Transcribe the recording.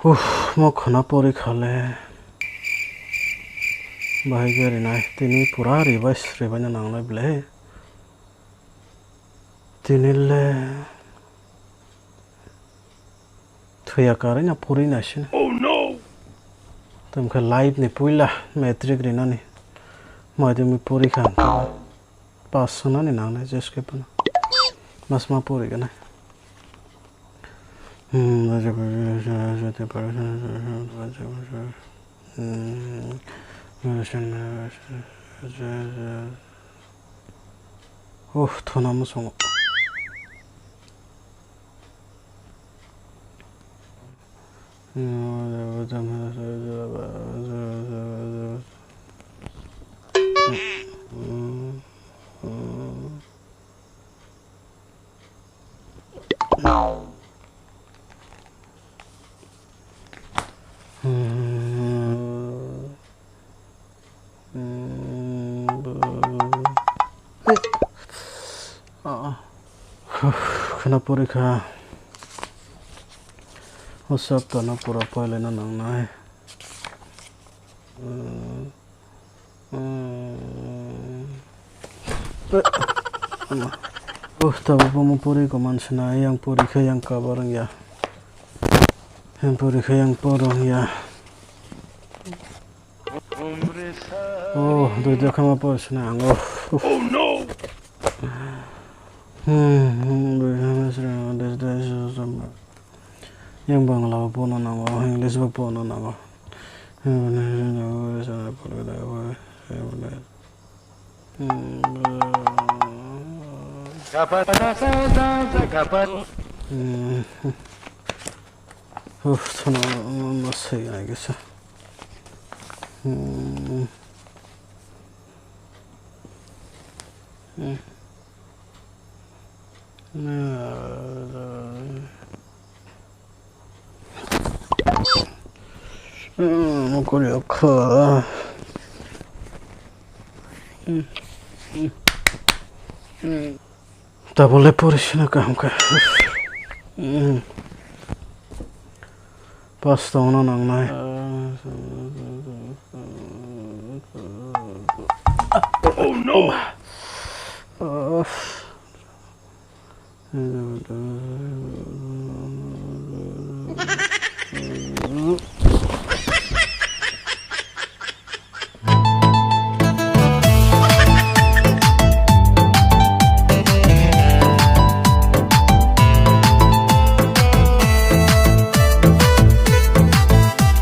Mau khana pori khale bahai gari nai tini pura ribanya nanglai ble tini le thuya karanya puri nasin. Oh no. Tam kha live ni puila metric rina ni mai mi puri khan pas suna ni nanglai jeske pana mas ma puri kana thona mo song khana porikha usap to na pura pale na nang nai tabu pomo puri ko mansana yang porikha yang kabarang ya yang porikha yang porong ya doi khama porsna ang oh no yang bangla pono nango english ba pono nango thona no sei I guessこれかtak boleh porisnya kamu pas tahun nang nai oh no